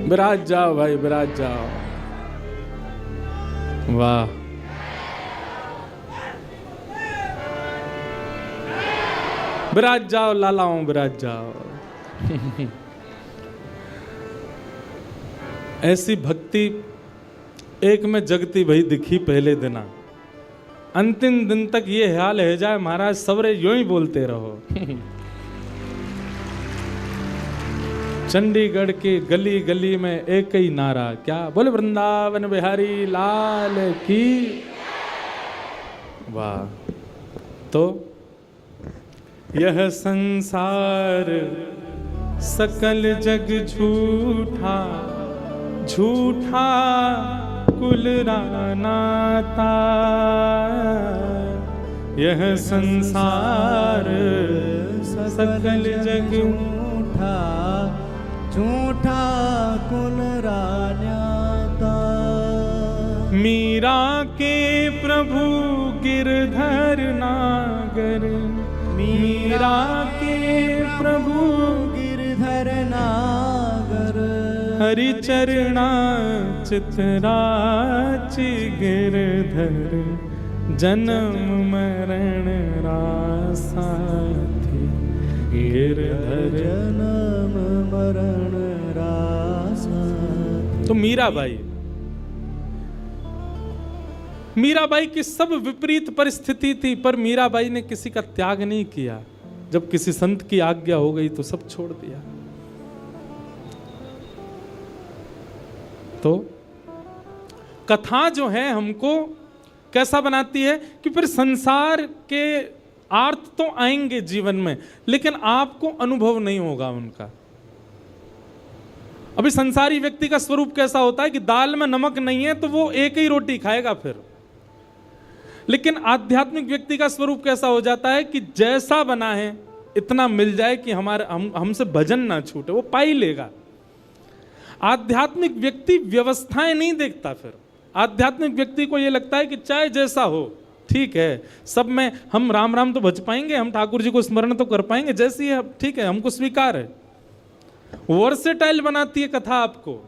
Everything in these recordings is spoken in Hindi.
विराज जाओ भाई, विराज जाओ। वाह, विराज जाओ लालाओं, विराज जाओ। ऐसी भक्ति एक में जगती भई दिखी पहले दिना, अंतिम दिन तक ये हाल है जाए महाराज सवरे यूं ही बोलते रहो। चंडीगढ़ के गली गली में एक ही नारा, क्या बोले, वृंदावन बिहारी लाल की। वाह। तो यह संसार सकल जग झूठा, झूठा कुल नाता। यह संसार सकल जग झूठा, झूठा कुल नाता। मीरा के प्रभु गिरधर नागर, मीरा के प्रभु गिरधर नागर। हरि चरणा चितराचि गिरधर, जन्म मरण रासा थी गिरधर। जन्म मरण रासा। तो मीराबाई की सब विपरीत परिस्थिति थी, पर मीराबाई ने किसी का त्याग नहीं किया। जब किसी संत की आज्ञा हो गई तो सब छोड़ दिया। तो कथा जो है हमको कैसा बनाती है कि फिर संसार के अर्थ तो आएंगे जीवन में, लेकिन आपको अनुभव नहीं होगा उनका। अभी संसारी व्यक्ति का स्वरूप कैसा होता है कि दाल में नमक नहीं है तो वो एक ही रोटी खाएगा फिर। लेकिन आध्यात्मिक व्यक्ति का स्वरूप कैसा हो जाता है कि जैसा बना है इतना मिल जाए कि हमसे भजन ना छूटे, वो पा ही लेगा। आध्यात्मिक व्यक्ति व्यवस्थाएं नहीं देखता। फिर आध्यात्मिक व्यक्ति को यह लगता है कि चाहे जैसा हो ठीक है, सब में हम राम राम तो भज पाएंगे, हम ठाकुर जी को स्मरण तो कर पाएंगे, जैसी है ठीक है, हमको स्वीकार है। वर्सेटाइल बनाती है कथा आपको।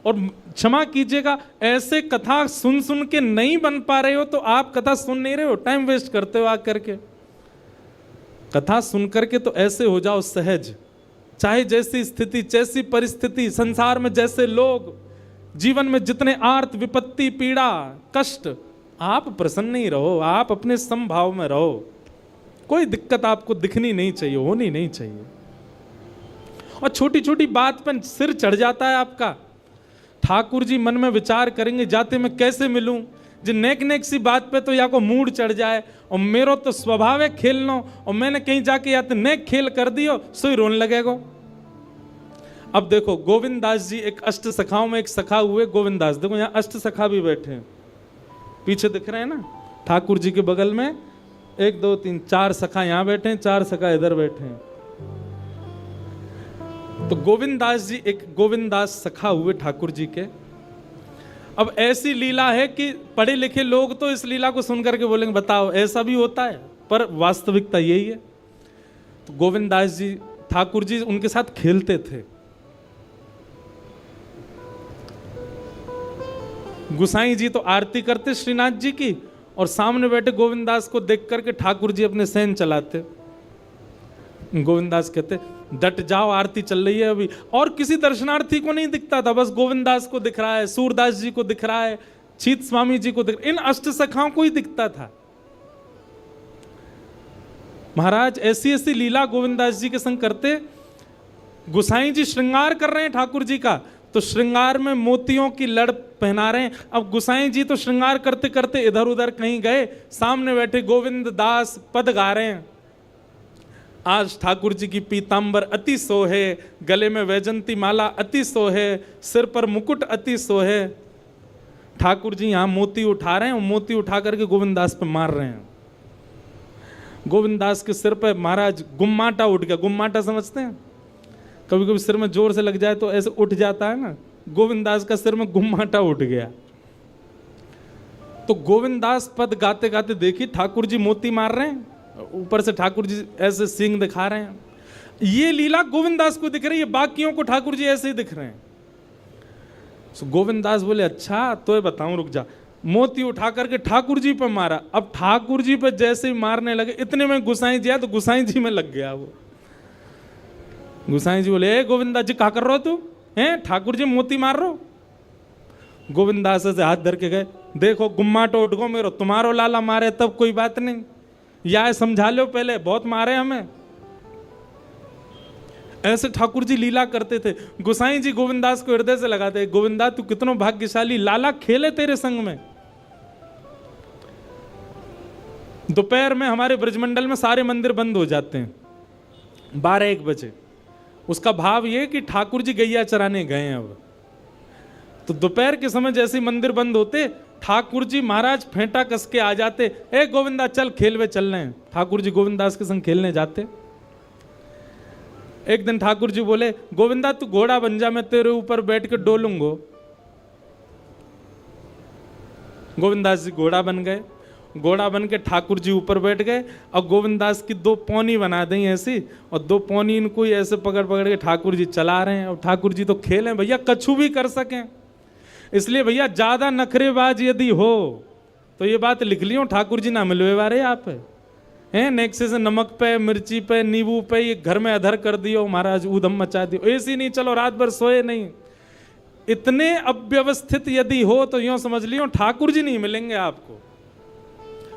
और क्षमा कीजिएगा, ऐसे कथा सुन सुन के नहीं बन पा रहे हो तो आप कथा सुन नहीं रहे हो, टाइम वेस्ट करते हो आकर के। कथा सुन करके तो ऐसे हो जाओ सहज, चाहे जैसी स्थिति जैसी परिस्थिति, संसार में जैसे लोग, जीवन में जितने आर्त विपत्ति पीड़ा कष्ट, आप प्रसन्न ही रहो, आप अपने समभाव में रहो। कोई दिक्कत आपको दिखनी नहीं चाहिए, होनी नहीं चाहिए। और छोटी छोटी बात पर सिर चढ़ जाता है आपका। ठाकुर जी मन में विचार करेंगे जाते मैं कैसे मिलूं, जो नेक नेक सी बात पे तो या को मूड चढ़ जाए, और मेरो तो स्वभाव है खेलना, और मैंने कहीं जाके या तो नेक खेल कर दियो सोई रोने लगेगा। अब देखो गोविंद दास जी एक अष्ट सखाओं में एक सखा हुए गोविंद दास, देखो यहाँ अष्ट सखा भी बैठे हैं, पीछे दिख रहे हैं ना, ठाकुर जी के बगल में 1 2 3 4 सखा यहाँ बैठे हैं, 4 सखा इधर बैठे हैं। तो गोविंद दास जी एक गोविंद दास सखा हुए ठाकुर जी के। अब ऐसी लीला है कि पढ़े लिखे लोग तो इस लीला को सुनकर के बोलेंगे बताओ ऐसा भी होता है, पर वास्तविकता यही है। तो गोविंद दास जी ठाकुर जी उनके साथ खेलते थे। गुसाई जी तो आरती करते श्रीनाथ जी की, और सामने बैठे गोविंद दास को देख करके ठाकुर जी अपने सहन चलाते। गोविंद दास कहते डट जाओ आरती चल रही है अभी, और किसी दर्शनार्थी को नहीं दिखता था, बस गोविंद दास को दिख रहा है, सूरदास जी को दिख रहा है, चीत स्वामी जी को दिख रहा है, इन अष्ट सखाओं को ही दिखता था। महाराज ऐसी ऐसी लीला गोविंद दास जी के संग करते। गुसाई जी श्रृंगार कर रहे हैं ठाकुर जी का, तो श्रृंगार में मोतियों की लड़ पहना रहे हैं। अब गुसाई जी तो श्रृंगार करते करते इधर उधर कहीं गए, सामने बैठे गोविंद दास पद गा रहे हैं। आज ठाकुर जी की पीतांबर अति सोहे, गले में वैजंती माला अति सोहे, सिर पर मुकुट अति सोहे। ठाकुर जी यहाँ मोती उठा रहे हैं, और मोती उठा करके गोविंद दास पे मार रहे हैं। गोविंद दास के सिर पे महाराज गुम्माटा उठ गया। गुम्माटा समझते हैं, कभी कभी सिर में जोर से लग जाए तो ऐसे उठ जाता है ना, गोविंद दास का सिर में गुम्माटा उठ गया। तो गोविंद दास पद गाते गाते देखी ठाकुर जी मोती मार रहे हैं, ऊपर से ठाकुर जी ऐसे सींग दिखा रहे हैं। ये लीला गोविंद दास को दिख रही है, बाकियों को ठाकुर जी ऐसे ही दिख रहे हैं। गोविंद दास बोले अच्छा तो ये बताऊं, रुक जा। मोती उठा करके ठाकुर जी पे मारा। अब ठाकुर जी पे जैसे ही मारने लगे, इतने में गोसाई जी आया तो गोसाई जी में लग गया वो। गोसाई जी बोले, ए गोविंदा जी क्या कर रहे हो तू? हैं ठाकुर जी मोती मार रहे हो? गोविंद दास से हाथ धर के गए, देखो गुम्मा टोट गो मेरो, तुम्हारो लाला मारे तब कोई बात नहीं, या समझा लो पहले, बहुत मारे हमें। ऐसे ठाकुर जी लीला करते थे। गोसाई जी गोविंदास को हृदय से लगाते, गोविंदा तू कितना भाग्यशाली, लाला खेले तेरे संग में। दोपहर में हमारे ब्रजमंडल में सारे मंदिर बंद हो जाते हैं 12-1 बजे। उसका भाव ये कि ठाकुर जी गैया चराने गए हैं। अब तो दोपहर के समय जैसे ही मंदिर बंद होते, ठाकुर जी महाराज फेंटा कस के आ जाते, ए गोविंदा चल खेलवे चल रहे हैं। ठाकुर जी गोविंदास के संग खेलने जाते। एक दिन ठाकुर जी बोले, गोविंदा तू घोड़ा बन जा, मैं तेरे ऊपर बैठ के डोलूंगो। गोविंदास जी घोड़ा बन गए। घोड़ा बन के ठाकुर जी ऊपर बैठ गए और गोविंदास की 2 पौनी बना दी ऐसी, और 2 पौनी इनको ही ऐसे पकड़ पकड़ के ठाकुर जी चला रहे हैं। और ठाकुर जी तो खेलें भैया, कछु भी कर सकें। इसलिए भैया ज्यादा नखरेबाज यदि हो तो ये बात लिख लियो, ठाकुर जी ना मिलवे वारे आप हैं। नेक्से से नमक पे, मिर्ची पे, नींबू पे ये घर में अधर कर दियो महाराज, ऊधम मचा दियो, ऐसी नहीं चलो रात भर सोए नहीं। इतने अव्यवस्थित यदि हो तो यूं समझ लियो ठाकुर जी नहीं मिलेंगे आपको,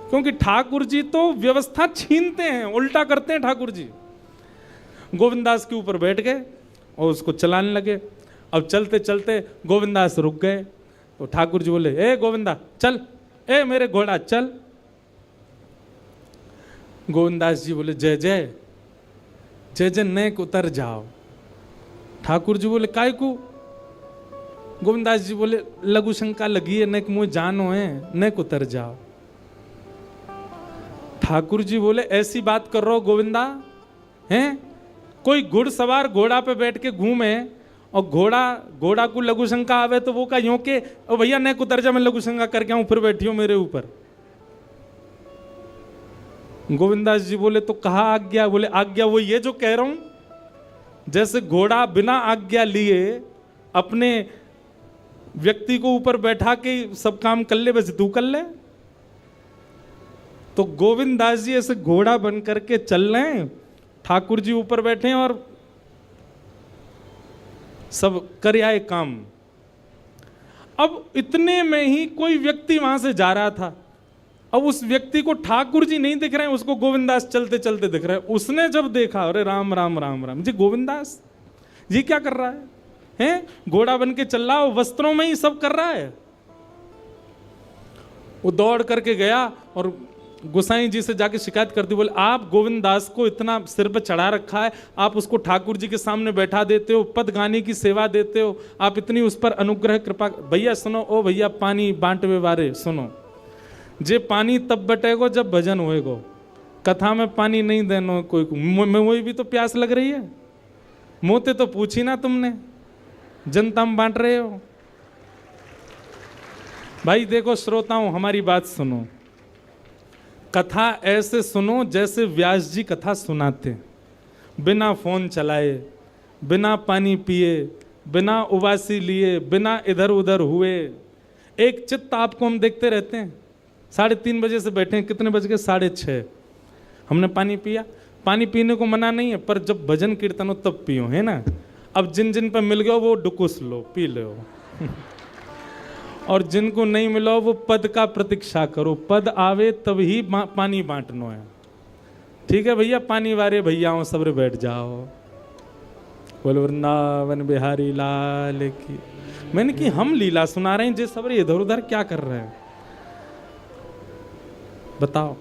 क्योंकि ठाकुर जी तो व्यवस्था छीनते हैं, उल्टा करते हैं ठाकुर जी। गोविंदास के ऊपर बैठ गए और उसको चलाने लगे। अब चलते चलते गोविंदास रुक गए तो ठाकुर जी बोले, ए गोविंदा चल, ए मेरे घोड़ा चल। गोविंदास जी बोले, जय जय जय जय, नेक उतर जाओ। ठाकुर जी बोले, काय को? गोविंदास जी बोले, लघु शंका लगी है, नेक मुझे जानो है, नेक उतर जाओ। ठाकुर जी बोले, ऐसी बात कर रहे हो गोविंदा? हैं कोई घुड़सवार घोड़ा पे बैठ के घूमे और घोड़ा को लघु शंका आवे तो वो का यूं के, ओ भैया नेक उतर जा, मैं लघु शंका करके आऊं, फिर बैठी हो मेरे ऊपर। गोविंदास जी बोले, तो कहा आज्ञा? बोले, आज्ञा वो ये जो कह रहा हूं, जैसे घोड़ा बिना आज्ञा लिए अपने व्यक्ति को ऊपर बैठा के सब काम कर ले, वैसे तू कर ले। तो गोविंदास जी ऐसे घोड़ा बन करके चल रहे हैं, ठाकुर जी ऊपर बैठे हैं और सब कर आए काम। अब इतने में ही कोई व्यक्ति वहां से जा रहा था। अब उस व्यक्ति को ठाकुर जी नहीं दिख रहे हैं, उसको गोविंदास चलते चलते दिख रहे हैं। उसने जब देखा, अरे राम राम राम राम जी, गोविंदास जी क्या कर रहा है? हैं घोड़ा बन के चल रहा है, वस्त्रों में ही सब कर रहा है। वो दौड़ करके गया और गोसाई जी से जाके शिकायत कर दी। बोले, आप गोविंदास को इतना सिर पे चढ़ा रखा है, आप उसको ठाकुर जी के सामने बैठा देते हो, पद गाने की सेवा देते हो, आप इतनी उस पर अनुग्रह कृपा। भैया सुनो, ओ भैया पानी बांटवे वारे सुनो, जे पानी तब बटेगो जब भजन होएगो, कथा में पानी नहीं देनो कोई को। मैं वही भी तो प्यास लग रही है, मोते तो पूछी ना तुमने, जनता में बांट रहे हो। भाई देखो श्रोताओं, हमारी बात सुनो, कथा ऐसे सुनो जैसे व्यास जी कथा सुनाते, बिना फोन चलाए, बिना पानी पिए, बिना उबासी लिए, बिना इधर उधर हुए। एक चित्त आपको हम देखते रहते हैं। 3:30 बजे से बैठे हैं, कितने बज गए? 6:30। हमने पानी पिया। पानी पीने को मना नहीं है, पर जब भजन कीर्तन हो तब पियो, है ना। अब जिन जिन पर मिल गया वो डुकुस लो, पी लो और जिनको नहीं मिला वो पद का प्रतीक्षा करो, पद आवे तब ही पानी बांटनो है। ठीक है भैया, पानी वारे भैयाओं सबरे बैठ जाओ। बोल वृंदावन बिहारी लाल की। मैंने कि हम लीला सुना रहे हैं, जे सबरे इधर उधर क्या कर रहे हैं बताओ।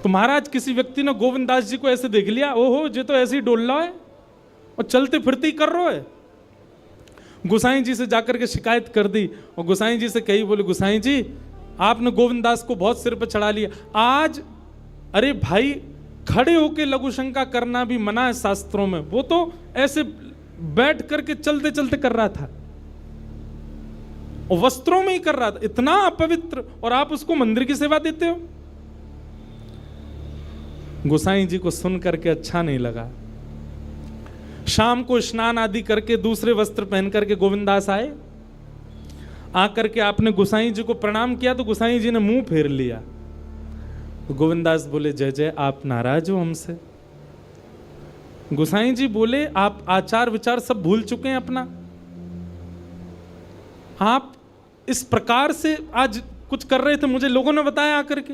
तो महाराज किसी व्यक्ति ने गोविंदास जी को ऐसे देख लिया, ओहो जे तो ऐसे ही डोल रहा है और चलते फिरते ही कर रहा है। गोसाई जी से जाकर के शिकायत कर दी और गोसाई जी से कही, बोले गोसाई जी आपने गोविंदास को बहुत सिर पर चढ़ा लिया आज। अरे भाई, खड़े होके लघु शंका करना भी मना है शास्त्रों में, वो तो ऐसे बैठ करके चलते चलते कर रहा था और वस्त्रों में ही कर रहा था, इतना अपवित्र, और आप उसको मंदिर की सेवा देते हो। गोसाई जी को सुन करके अच्छा नहीं लगा। शाम को स्नान आदि करके दूसरे वस्त्र पहन करके गोविंदास आए। आकर के आपने गोसाई जी को प्रणाम किया तो गोसाई जी ने मुंह फेर लिया। तो गोविंदास बोले, जय जय, आप नाराज हो हमसे? गोसाई जी बोले, आप आचार विचार सब भूल चुके हैं अपना। आप इस प्रकार से आज कुछ कर रहे थे, मुझे लोगों ने बताया आकर के।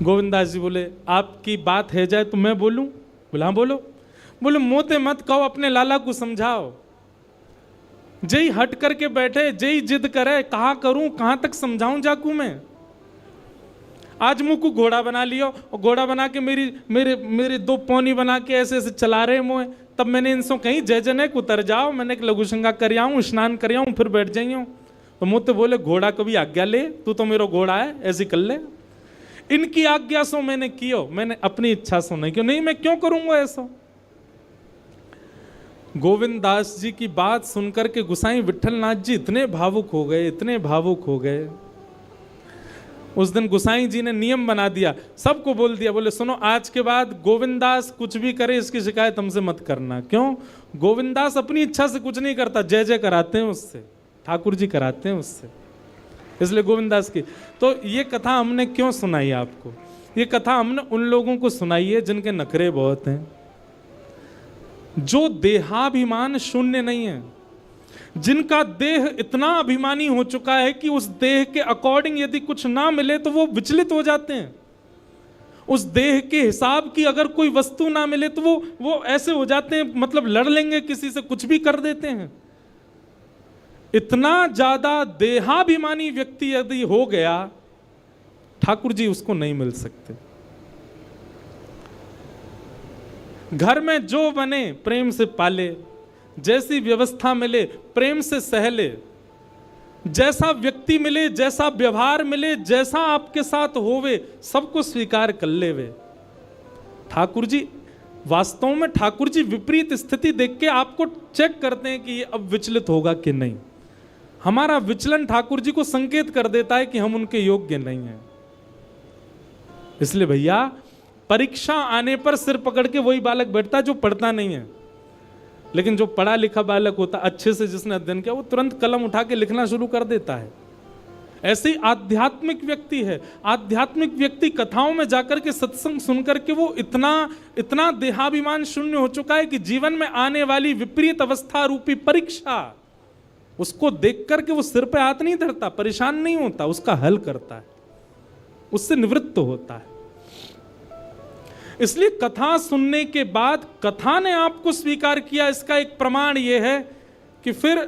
गोविंदास जी बोले, आपकी बात है जाए तो मैं बोलूं? बोला, हाँ बोलो। बोले, मोते मत कहो, अपने लाला को समझाओ। जय हट करके बैठे, जय जिद करे, कहा करूं, कहां तक समझाऊं जाकू मैं? आज मुंह को घोड़ा बना लियो, और घोड़ा बना के मेरे दो पौनी बना के ऐसे ऐसे चला रहे मुँह। तब मैंने इनसे कहीं जय जनक उतर जाओ, मैंने एक लघुशंगा कर आऊं, स्नान कर आऊं, फिर बैठ जाइयो। तो मुझे बोले, घोड़ा कभी आज्ञा ले, तू तो मेरा घोड़ा है, ऐसे कर ले। इनकी आज्ञा सो मैंने कियो, मैंने अपनी इच्छा सो नहीं क्यों, नहीं मैं क्यों करूंगा ऐसा। गोविंदास जी की बात सुनकर के गोसाई विट्ठलनाथ जी इतने भावुक हो गए, इतने भावुक हो गए। उस दिन गोसाई जी ने नियम बना दिया, सबको बोल दिया, बोले सुनो, आज के बाद गोविंदास कुछ भी करे इसकी शिकायत हमसे मत करना। क्यों? गोविंदास अपनी इच्छा से कुछ नहीं करता, जय जय कराते हैं उससे, ठाकुर जी कराते हैं उससे, इसलिए गोविंदास की। तो ये कथा हमने क्यों सुनाई आपको? ये कथा हमने उन लोगों को सुनाई है जिनके नखरे बहुत हैं, जो देहाभिमान शून्य नहीं है, जिनका देह इतना अभिमानी हो चुका है कि उस देह के अकॉर्डिंग यदि कुछ ना मिले तो वो विचलित हो जाते हैं। उस देह के हिसाब की अगर कोई वस्तु ना मिले तो वो ऐसे हो जाते हैं, मतलब लड़ लेंगे किसी से, कुछ भी कर देते हैं। इतना ज्यादा देहाभिमानी व्यक्ति यदि हो गया, ठाकुर जी उसको नहीं मिल सकते। घर में जो बने प्रेम से पाले, जैसी व्यवस्था मिले प्रेम से सहले, जैसा व्यक्ति मिले, जैसा व्यवहार मिले, जैसा आपके साथ होवे, सबको स्वीकार कर लेवे। ठाकुर जी वास्तव में, ठाकुर जी विपरीत स्थिति देख के आपको चेक करते हैं कि ये अब विचलित होगा कि नहीं। हमारा विचलन ठाकुर जी को संकेत कर देता है कि हम उनके योग्य नहीं हैं। इसलिए भैया, परीक्षा आने पर सिर पकड़ के वही बालक बैठता है जो पढ़ता नहीं है, लेकिन जो पढ़ा लिखा बालक होता, अच्छे से जिसने अध्ययन किया, वो तुरंत कलम उठा के लिखना शुरू कर देता है। ऐसे ही आध्यात्मिक व्यक्ति है। आध्यात्मिक व्यक्ति कथाओं में जाकर के, सत्संग सुनकर के वो इतना देहाभिमान शून्य हो चुका है कि जीवन में आने वाली विपरीत अवस्था रूपी परीक्षा, उसको देख करके वो सिर पे हाथ नहीं धरता, परेशान नहीं होता, उसका हल करता है, उससे निवृत्त होता है। इसलिए कथा सुनने के बाद कथा ने आपको स्वीकार किया, इसका एक प्रमाण यह है कि फिर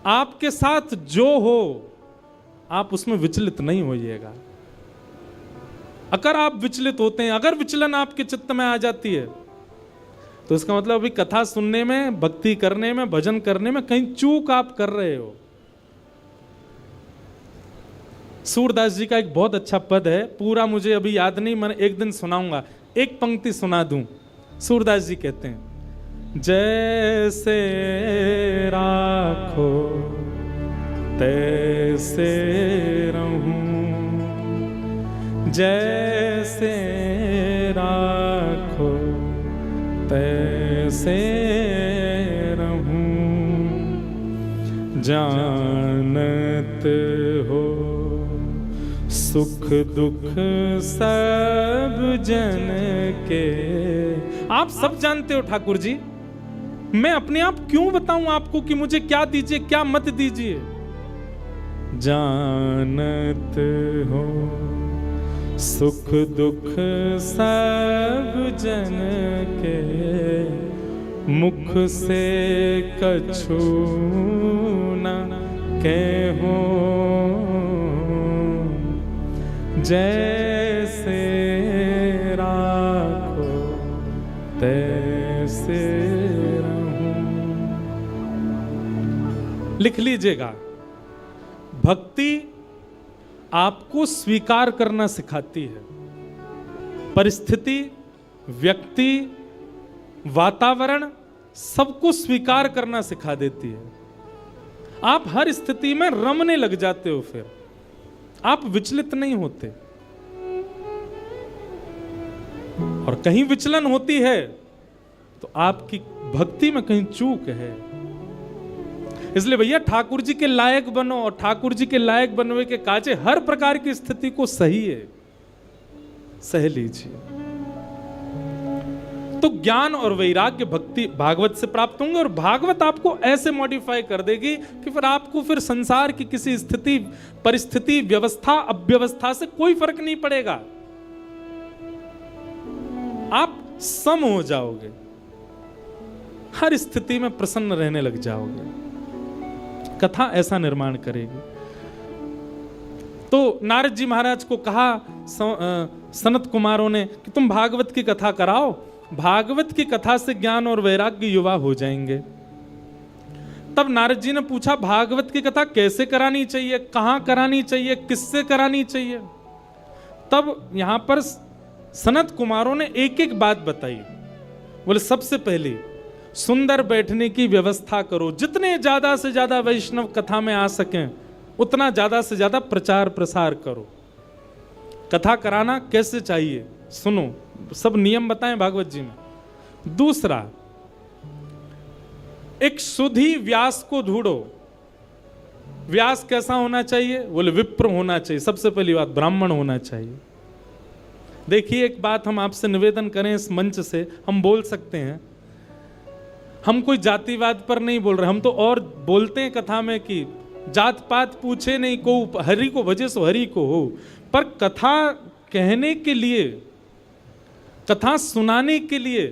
आपके साथ जो हो आप उसमें विचलित नहीं होइएगा। अगर आप विचलित होते हैं, अगर विचलन आपके चित्त में आ जाती है, तो इसका मतलब अभी कथा सुनने में, भक्ति करने में, भजन करने में कहीं चूक आप कर रहे हो। सूरदास जी का एक बहुत अच्छा पद है, पूरा मुझे अभी याद नहीं, मैं एक दिन सुनाऊंगा, एक पंक्ति सुना दूं। सूरदास जी कहते हैं, जैसे राखो तैसे रहूं, जैसे राखो तैसे रहूं, जानत हो सुख दुख सब जन के। आप सब जानते हो ठाकुर जी, मैं अपने आप क्यों बताऊं आपको कि मुझे क्या दीजिए क्या मत दीजिए। जानत हो सुख दुख सब जन के, मुख से कछु न कहो, जैसे राखो तैसे रहूं। लिख लीजिएगा, भक्ति आपको स्वीकार करना सिखाती है। परिस्थिति, व्यक्ति, वातावरण सबको स्वीकार करना सिखा देती है। आप हर स्थिति में रमने लग जाते हो, फिर आप विचलित नहीं होते। और कहीं विचलन होती है तो आपकी भक्ति में कहीं चूक है। इसलिए भैया ठाकुर जी के लायक बनो, और ठाकुर जी के लायक बनने के काजे हर प्रकार की स्थिति को सही है, सह लीजिए। तो ज्ञान और वैराग्य भक्ति भागवत से प्राप्त होंगे, और भागवत आपको ऐसे मॉडिफाई कर देगी कि फिर आपको फिर संसार की किसी स्थिति, परिस्थिति, व्यवस्था, अव्यवस्था से कोई फर्क नहीं पड़ेगा। आप सम हो जाओगे, हर स्थिति में प्रसन्न रहने लग जाओगे। कथा ऐसा निर्माण करेगी। तो नारद जी महाराज को कहा सनत कुमारों ने कि तुम भागवत की कथा कराओ, भागवत की कथा से ज्ञान और वैराग्य युवा हो जाएंगे। तब नारद जी ने पूछा भागवत की कथा कैसे करानी चाहिए, कहां करानी चाहिए, किससे करानी चाहिए। तब यहां पर सनत कुमारों ने एक एक बात बताई। बोले सबसे पहले सुंदर बैठने की व्यवस्था करो, जितने ज्यादा से ज्यादा वैष्णव कथा में आ सकें उतना ज्यादा से ज्यादा प्रचार प्रसार करो। कथा कराना कैसे चाहिए सुनो, सब नियम बताएं भागवत जी में। दूसरा, एक सुधी व्यास को ढूंढो। व्यास कैसा होना चाहिए? बोले विप्र होना चाहिए। सबसे पहली बात ब्राह्मण होना चाहिए। देखिए एक बात हम आपसे निवेदन करें, इस मंच से हम बोल सकते हैं, हम कोई जातिवाद पर नहीं बोल रहे, हम तो और बोलते हैं कथा में कि जात पात पूछे नहीं को, हरि को भजे सो हरि को हो। पर कथा कहने के लिए, कथा सुनाने के लिए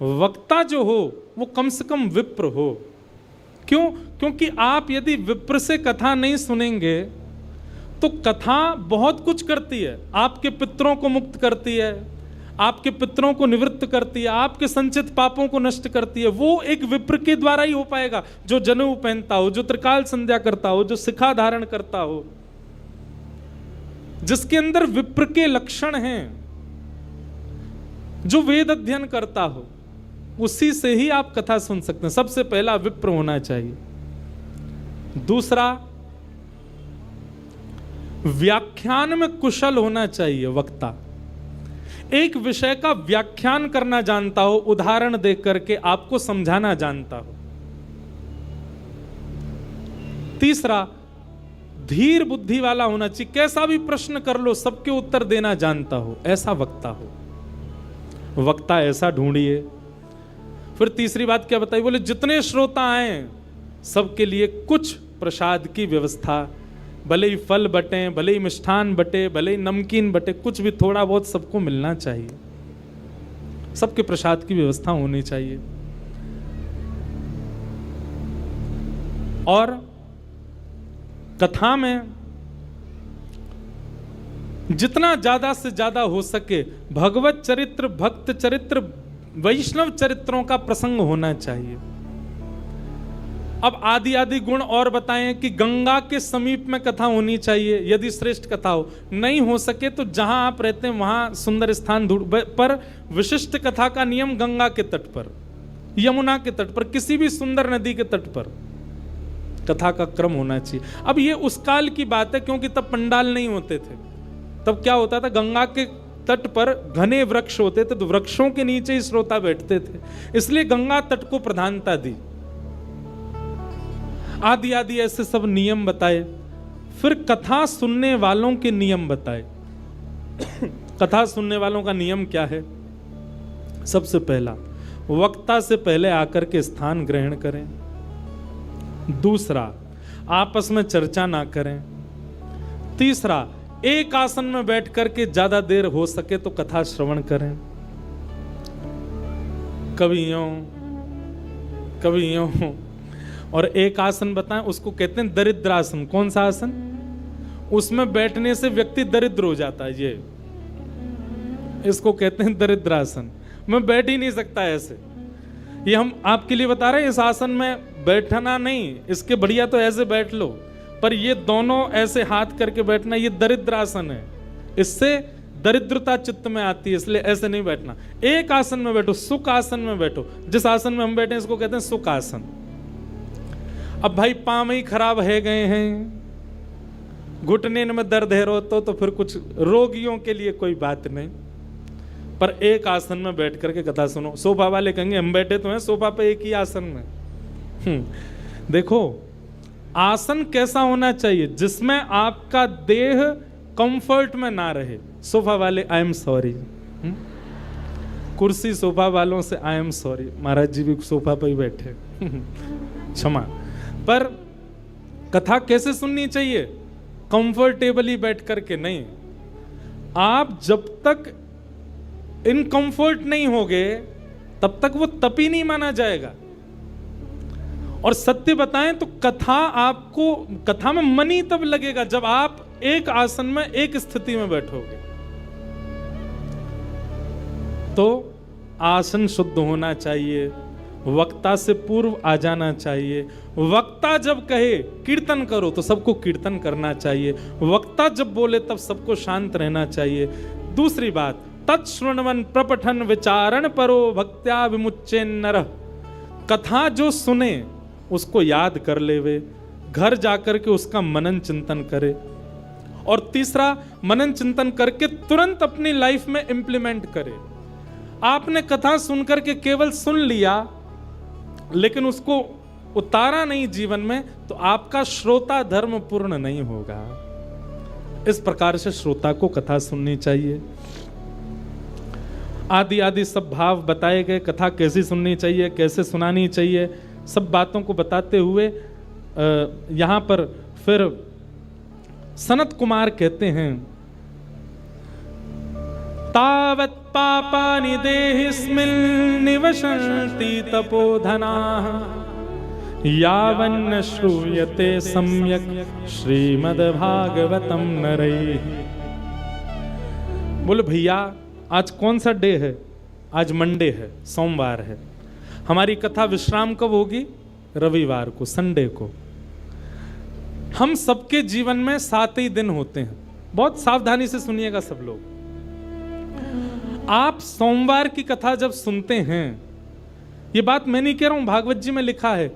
वक्ता जो हो वो कम से कम विप्र हो। क्यों? क्योंकि आप यदि विप्र से कथा नहीं सुनेंगे तो कथा बहुत कुछ करती है। आपके पितरों को मुक्त करती है, आपके पितरों को निवृत्त करती है, आपके संचित पापों को नष्ट करती है। वो एक विप्र के द्वारा ही हो पाएगा, जो जनेऊ पहनता हो, जो त्रिकाल संध्या करता हो, जो शिखा धारण करता हो, जिसके अंदर विप्र के लक्षण हैं, जो वेद अध्ययन करता हो, उसी से ही आप कथा सुन सकते हैं। सबसे पहला विप्र होना चाहिए। दूसरा, व्याख्यान में कुशल होना चाहिए वक्ता। एक विषय का व्याख्यान करना जानता हो, उदाहरण देकर करके आपको समझाना जानता हो। तीसरा, धीर बुद्धि वाला होना चाहिए। कैसा भी प्रश्न कर लो सबके उत्तर देना जानता हो, ऐसा वक्ता हो। वक्ता ऐसा ढूंढिए। फिर तीसरी बात क्या बताई? बोले जितने श्रोता आए सबके लिए कुछ प्रसाद की व्यवस्था, भले ही फल बटे, भले ही मिष्ठान बटे, भले ही नमकीन बटे, कुछ भी थोड़ा बहुत सबको मिलना चाहिए। सबके प्रसाद की व्यवस्था होनी चाहिए। और कथा में जितना ज्यादा से ज्यादा हो सके भगवत चरित्र, भक्त चरित्र, वैष्णव चरित्रों का प्रसंग होना चाहिए। अब आदि आदि गुण और बताएं कि गंगा के समीप में कथा होनी चाहिए यदि श्रेष्ठ कथा हो। नहीं हो सके तो जहां आप रहते हैं वहां सुंदर स्थान ढूंढ, पर विशिष्ट कथा का नियम गंगा के तट पर, यमुना के तट पर, किसी भी सुंदर नदी के तट पर कथा का क्रम होना चाहिए। अब ये उस काल की बात है क्योंकि तब पंडाल नहीं होते थे। तब क्या होता था, गंगा के तट पर घने वृक्ष होते थे, तो वृक्षों के नीचे ही श्रोता बैठते थे, इसलिए गंगा तट को प्रधानता दी। आदि आदि ऐसे सब नियम बताए। फिर कथा सुनने वालों के नियम बताए। कथा सुनने वालों का नियम क्या है? सबसे पहला, वक्ता से पहले आकर के स्थान ग्रहण करें। दूसरा, आपस में चर्चा ना करें। तीसरा, एक आसन में बैठ करके ज्यादा देर हो सके तो कथा श्रवण करें। कभी यूं कभी यूं। और एक आसन बताएं, उसको कहते हैं दरिद्रासन। कौन सा आसन? उसमें बैठने से व्यक्ति दरिद्र हो जाता है। ये इसको कहते हैं दरिद्रासन। मैं बैठ ही नहीं सकता ऐसे। ये हम आपके लिए बता रहे हैं, इस आसन में बैठना नहीं, इसके बढ़िया तो ऐसे बैठ लो, पर ये दोनों ऐसे हाथ करके बैठना, ये दरिद्रासन है। इससे दरिद्रता चित्त में आती है, इसलिए ऐसे नहीं बैठना। एक आसन में बैठो, सुख आसन में बैठो। जिस आसन में हम बैठे हैं इसको कहते हैं सुख आसन। अब भाई पांव ही खराब है गए हैं, घुटने में दर्द है रो तो फिर कुछ रोगियों के लिए कोई बात नहीं, पर एक आसन में बैठ करके कथा सुनो। सोफा वाले कहेंगे हम बैठे तो हैं सोफा पे एक ही आसन में। देखो आसन कैसा होना चाहिए जिसमें आपका देह कंफर्ट में ना रहे। सोफा वाले आई एम सॉरी, कुर्सी सोफा वालों से आई एम सॉरी, महाराज जी भी सोफा पर ही बैठे, क्षमा। पर कथा कैसे सुननी चाहिए? कंफर्टेबली बैठ करके नहीं। आप जब तक इनकंफर्ट नहीं होगे तब तक वो तपी नहीं माना जाएगा। और सत्य बताएं तो कथा में मन ही तब लगेगा जब आप एक आसन में एक स्थिति में बैठोगे। तो आसन शुद्ध होना चाहिए, वक्ता से पूर्व आ जाना चाहिए। वक्ता जब कहे कीर्तन करो तो सबको कीर्तन करना चाहिए। वक्ता जब बोले तब सबको शांत रहना चाहिए। दूसरी बात, तत्श्रृण्वन प्रपठन विचारण परो भक्त्या विमुच्चे नरः। कथा जो सुने उसको याद कर लेवे, घर जाकर के उसका मनन चिंतन करे। और तीसरा, मनन चिंतन करके तुरंत अपनी लाइफ में इंप्लीमेंट करे। आपने कथा सुनकर के केवल सुन लिया लेकिन उसको उतारा नहीं जीवन में, तो आपका श्रोता धर्म पूर्ण नहीं होगा। इस प्रकार से श्रोता को कथा सुननी चाहिए। आदि आदि सब भाव बताए गए, कथा कैसी सुननी चाहिए, कैसे सुनानी चाहिए, सब बातों को बताते हुए यहां पर फिर सनत कुमार कहते हैं, तावत् पापानि देहिस्मिन् निवसन्ति तपोधनाः यावन्न श्रूयते सम्यक् श्रीमद्भागवतम नरैः। बोले भैया आज कौन सा डे है? आज मंडे है, सोमवार है। हमारी कथा विश्राम कब होगी? रविवार को, संडे को। हम सबके जीवन में 7 ही दिन होते हैं। बहुत सावधानी से सुनिएगा सब लोग। आप सोमवार की कथा जब सुनते हैं, ये बात मैं नहीं कह रहा हूं, भागवत जी में लिखा है,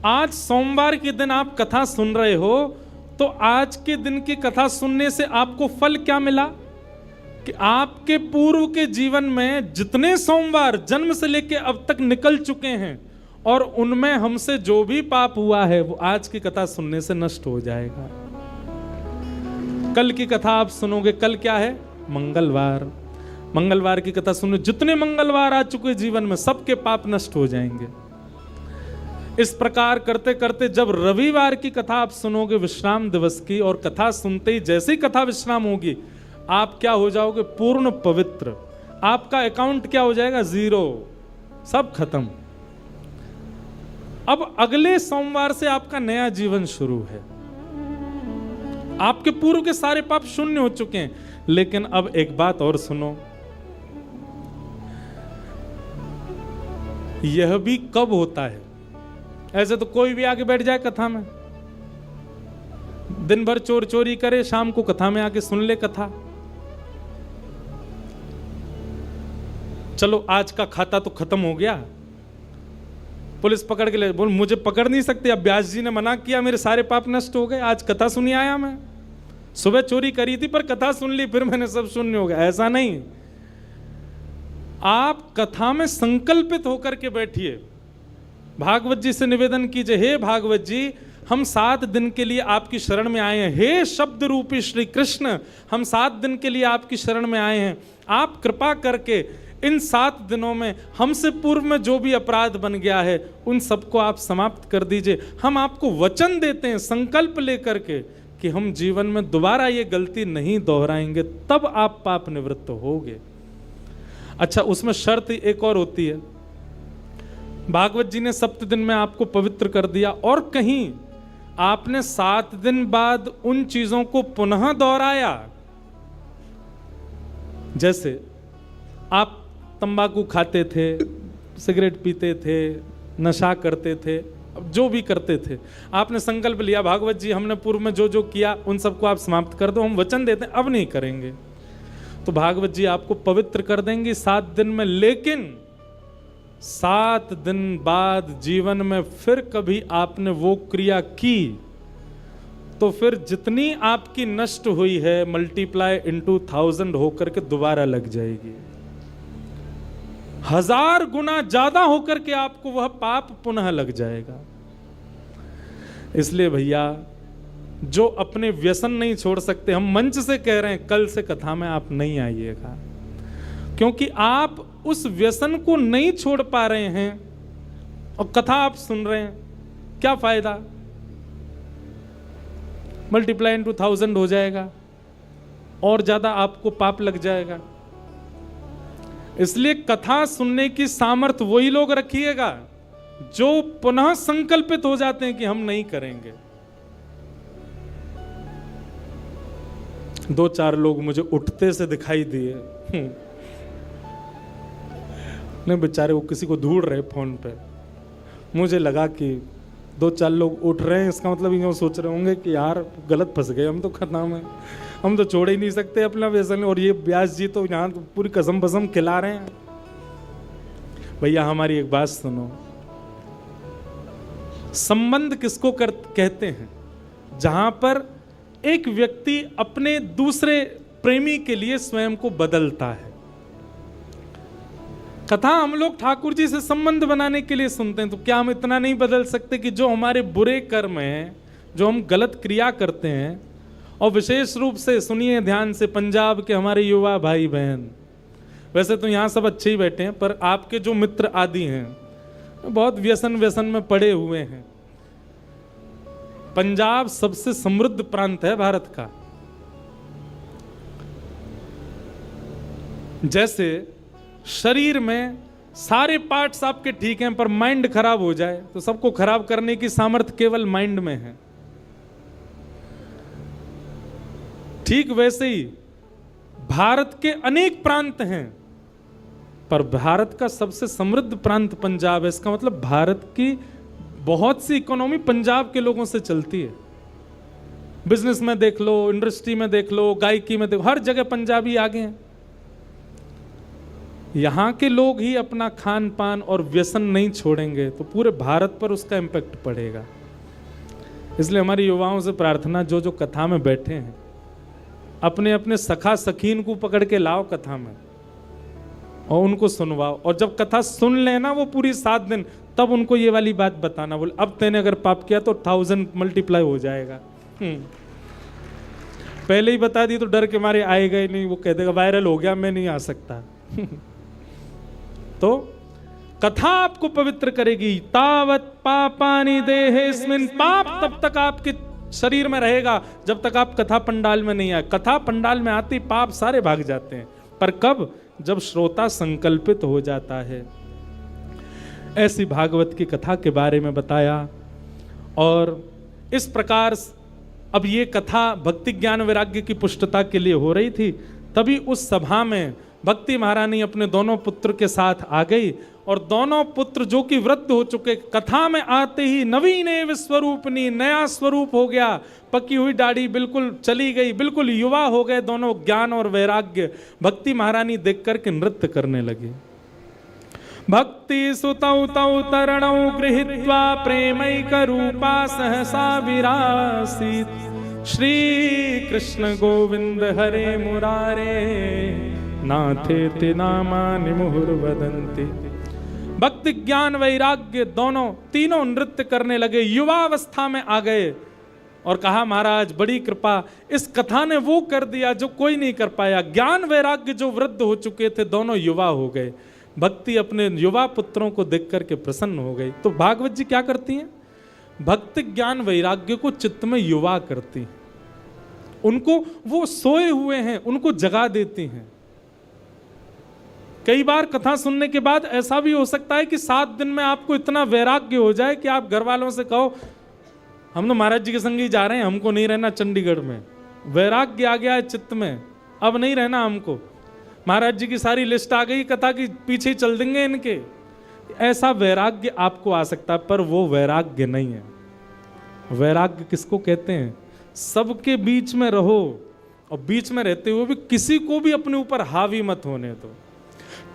आज सोमवार के दिन आप कथा सुन रहे हो तो आज के दिन की कथा सुनने से आपको फल क्या मिला कि आपके पूर्व के जीवन में जितने सोमवार जन्म से लेके अब तक निकल चुके हैं और उनमें हमसे जो भी पाप हुआ है वो आज की कथा सुनने से नष्ट हो जाएगा। कल की कथा आप सुनोगे, कल क्या है? मंगलवार। मंगलवार की कथा सुनो, जितने मंगलवार आ चुके जीवन में सबके पाप नष्ट हो जाएंगे। इस प्रकार करते करते जब रविवार की कथा आप सुनोगे विश्राम दिवस की, और कथा सुनते ही जैसे ही कथा विश्राम होगी आप क्या हो जाओगे? पूर्ण पवित्र। आपका अकाउंट क्या हो जाएगा? 0, सब खत्म। अब अगले सोमवार से आपका नया जीवन शुरू है। आपके पूर्व के सारे पाप शून्य हो चुके हैं। लेकिन अब एक बात और सुनो, यह भी कब होता है? ऐसे तो कोई भी आके बैठ जाए कथा में, दिन भर चोर चोरी करे, शाम को कथा में आके सुन ले कथा। चलो आज का खाता तो खत्म हो गया, पुलिस पकड़ के ले, बोल मुझे पकड़ नहीं सकते, अब व्यास जी ने मना किया, मेरे सारे पाप नष्ट हो गए, आज कथा सुनी आया मैं। सुबह चोरी करी थी पर कथा सुन ली, फिर मैंने सब शून्य हो गया। ऐसा नहीं, आप कथा में संकल्पित होकर के बैठिए। भागवत जी से निवेदन कीजिए, हे भागवत जी, हम 7 दिन के लिए आपकी शरण में आए हैं। हे शब्द रूपी श्री कृष्ण, हम 7 दिन के लिए आपकी शरण में आए हैं। आप कृपा करके इन 7 दिनों में हमसे पूर्व में जो भी अपराध बन गया है उन सबको आप समाप्त कर दीजिए। हम आपको वचन देते हैं संकल्प लेकर के कि हम जीवन में दोबारा ये गलती नहीं दोहराएंगे, तब आप पाप निवृत्त होगे। अच्छा, उसमें शर्त एक और होती है। भागवत जी ने 7 दिन में आपको पवित्र कर दिया और कहीं आपने 7 दिन बाद उन चीजों को पुनः दोहराया। जैसे आप तंबाकू खाते थे, सिगरेट पीते थे, नशा करते थे, जो भी करते थे, आपने संकल्प लिया भागवत जी हमने पूर्व में जो जो किया उन सबको आप समाप्त कर दो, हम वचन देते हैं अब नहीं करेंगे। तो भागवत जी आपको पवित्र कर देंगे 7 दिन में। लेकिन 7 दिन बाद जीवन में फिर कभी आपने वो क्रिया की तो फिर जितनी आपकी नष्ट हुई है मल्टीप्लाई इनटू 1000 होकर के दोबारा लग जाएगी। 1000 गुना ज्यादा होकर के आपको वह पाप पुनः लग जाएगा। इसलिए भैया, जो अपने व्यसन नहीं छोड़ सकते, हम मंच से कह रहे हैं कल से कथा में आप नहीं आइएगा, क्योंकि आप उस व्यसन को नहीं छोड़ पा रहे हैं और कथा आप सुन रहे हैं, क्या फायदा? मल्टीप्लाई इनटू 1000 हो जाएगा और ज्यादा आपको पाप लग जाएगा। इसलिए कथा सुनने की सामर्थ्य वही लोग रखिएगा जो पुनः संकल्पित हो जाते हैं कि हम नहीं करेंगे। 2-4 लोग मुझे उठते से दिखाई दिए, नहीं बेचारे वो किसी को ढूंढ रहे फोन पे। मुझे लगा कि 2-4 लोग उठ रहे हैं, इसका मतलब ये सोच रहे होंगे कि यार गलत फंस गए हम तो, खतना में हम तो छोड़ ही नहीं सकते अपना व्यसन, और ये व्यास जी तो यहाँ तो पूरी कसम बसम खिला रहे हैं। भैया हमारी एक बात सुनो, संबंध किसको कहते हैं? जहां पर एक व्यक्ति अपने दूसरे प्रेमी के लिए स्वयं को बदलता है। कथा हम लोग ठाकुर जी से संबंध बनाने के लिए सुनते हैं, तो क्या हम इतना नहीं बदल सकते कि जो हमारे बुरे कर्म हैं, जो हम गलत क्रिया करते हैं, और विशेष रूप से सुनिए ध्यान से पंजाब के हमारे युवा भाई बहन, वैसे तो यहाँ सब अच्छे ही बैठे हैं, पर आपके जो मित्र आदि हैं बहुत व्यसन में पड़े हुए हैं। पंजाब सबसे समृद्ध प्रांत है भारत का। जैसे शरीर में सारे पार्ट्स आपके ठीक हैं, पर माइंड खराब हो जाए तो सबको खराब करने की सामर्थ्य केवल माइंड में है। ठीक वैसे ही भारत के अनेक प्रांत हैं, पर भारत का सबसे समृद्ध प्रांत पंजाब है। इसका मतलब भारत की बहुत सी इकोनॉमी पंजाब के लोगों से चलती है। बिजनेस में देख लो, इंडस्ट्री में देख लो, गायकी में देखो, हर जगह पंजाबी आगे हैं। यहां के लोग ही अपना खान पान और व्यसन नहीं छोड़ेंगे तो पूरे भारत पर उसका इंपैक्ट पड़ेगा। इसलिए हमारी युवाओं से प्रार्थना, जो जो कथा में बैठे हैं अपने अपने सखा सखीन को पकड़ के लाओ कथा में और उनको सुनवाओ, और जब कथा सुन लेना वो पूरी 7 दिन, तब उनको ये वाली बात बताना, बोले अब तेने अगर पाप किया तो 1000 मल्टीप्लाई हो जाएगा। पहले ही बता दी तो डर के मारे आएगा ही नहीं, वो कह देगा वायरल हो गया, मैं नहीं आ सकता। तो कथा आपको पवित्र करेगी। तावत पापानि देहेस्मिन्, पाप तब तक आपके शरीर में रहेगा जब तक आप कथा पंडाल में नहीं आए। कथा पंडाल में आती पाप सारे भाग जाते हैं, पर कब? जब श्रोता संकल्पित हो जाता है। ऐसी भागवत की कथा के बारे में बताया। और इस प्रकार अब ये कथा भक्ति ज्ञान वैराग्य की पुष्टता के लिए हो रही थी। तभी उस सभा में भक्ति महारानी अपने दोनों पुत्र के साथ आ गई, और दोनों पुत्र जो कि वृद्ध हो चुके, कथा में आते ही नवीन एव स्वरूपनी, नया स्वरूप हो गया, पकी हुई दाढ़ी बिल्कुल चली गई, बिल्कुल युवा हो गए दोनों। ज्ञान और वैराग्य भक्ति महारानी देख करके नृत्य करने लगे। भक्ति सुतौ तौ तरणौ गृहीत्वा प्रेमैक रूपा सहसा विरासीत्, श्री कृष्ण गोविंद हरे मुरारे नाथेति नामानि मुहुर्वदन्ति। भक्ति ज्ञान वैराग्य दोनों तीनों नृत्य करने लगे, युवावस्था में आ गए, और कहा महाराज बड़ी कृपा, इस कथा ने वो कर दिया जो कोई नहीं कर पाया। ज्ञान वैराग्य जो वृद्ध हो चुके थे दोनों युवा हो गए। भक्ति अपने युवा पुत्रों को देख करके प्रसन्न हो गई। तो भागवत जी क्या करती हैं? भक्ति ज्ञान वैराग्य को चित्त में युवा करती हैं, उनको वो सोए हुए हैं उनको जगा देती हैं। कई बार कथा सुनने के बाद ऐसा भी हो सकता है कि 7 दिन में आपको इतना वैराग्य हो जाए कि आप घर वालों से कहो हम तो महाराज जी के संग ही जा रहे हैं, हमको नहीं रहना चंडीगढ़ में। वैराग्य आ गया है चित्त में, अब नहीं रहना हमको, महाराज जी की सारी लिस्ट आ गई, कथा की पीछे ही चल देंगे इनके। ऐसा वैराग्य आपको आ सकता है, पर वो वैराग्य नहीं है। वैराग्य किसको कहते हैं? सबके बीच में रहो, और बीच में रहते हुए भी किसी को भी अपने ऊपर हावी मत होने दो।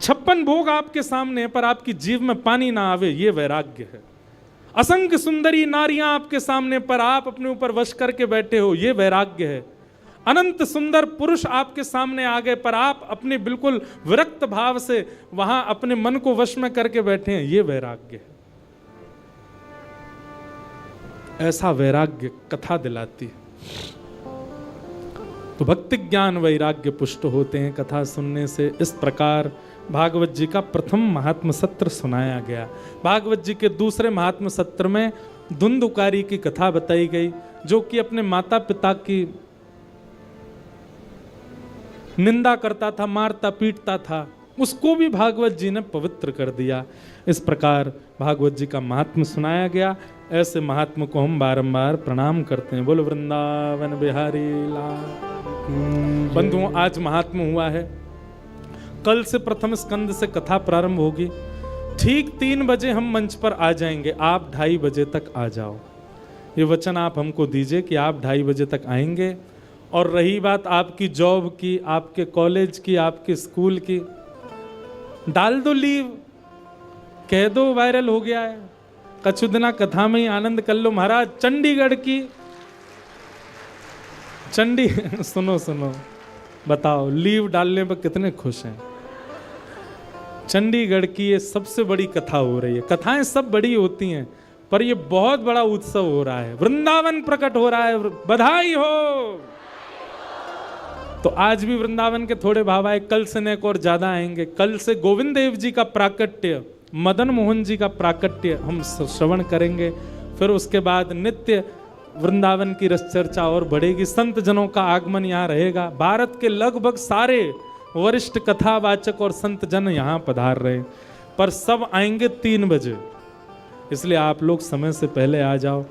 56 भोग आपके सामने है, पर आपकी जीव में पानी ना आवे, ये वैराग्य है। असंख्य सुंदरी नारियां आपके सामने, पर आप अपने ऊपर वश करके बैठे हो, ये वैराग्य है। अनंत सुंदर पुरुष आपके सामने आ गए, पर आप अपने बिल्कुल विरक्त भाव से वहां अपने मन को वश में करके बैठे हैं। ये वैराग्य है। ऐसा वैराग्य कथा दिलाती है। तो भक्ति ज्ञान वैराग्य पुष्ट होते हैं कथा सुनने से। इस प्रकार भागवत जी का प्रथम महात्म सत्र सुनाया गया। भागवत जी के दूसरे महात्म सत्र में धुंधुकारी की कथा बताई गई, जो कि अपने माता पिता की निंदा करता था, मारता पीटता था, उसको भी भागवत जी ने पवित्र कर दिया। इस प्रकार भागवत जी का महात्म सुनाया गया। ऐसे महात्म को हम बारंबार प्रणाम करते हैं। बोलो वृंदावन बिहारी लाल। बंधुओं, आज महात्म हुआ है। कल से प्रथम स्कंद से कथा प्रारंभ होगी। ठीक 3 बजे हम मंच पर आ जाएंगे। आप 2:30 बजे तक आ जाओ। ये वचन आप हमको दीजिए कि आप 2:30 बजे तक आएंगे। और रही बात आपकी जॉब की, आपके कॉलेज की, आपके स्कूल की, डाल दो लीव, कह दो वायरल हो गया है, कछु दिना कथा में ही आनंद कर लो। महाराज चंडीगढ़ की सुनो बताओ, लीव डालने पर कितने खुश हैं। चंडीगढ़ की ये सबसे बड़ी कथा हो रही है। कथाएं सब बड़ी होती हैं, पर ये बहुत बड़ा उत्सव हो रहा है। वृंदावन प्रकट हो रहा है। बधाई हो। तो आज भी वृंदावन के थोड़े भाव आए, कल से नेक और ज्यादा आएंगे। कल से गोविंद देव जी का प्राकट्य, मदन मोहन जी का प्राकट्य हम श्रवण करेंगे। फिर उसके बाद नित्य वृंदावन की रस चर्चा और बढ़ेगी। संत जनों का आगमन यहाँ रहेगा। भारत के लगभग सारे वरिष्ठ कथावाचक और संत जन यहाँ पधार रहे, पर सब आएंगे 3 बजे। इसलिए आप लोग समय से पहले आ जाओ।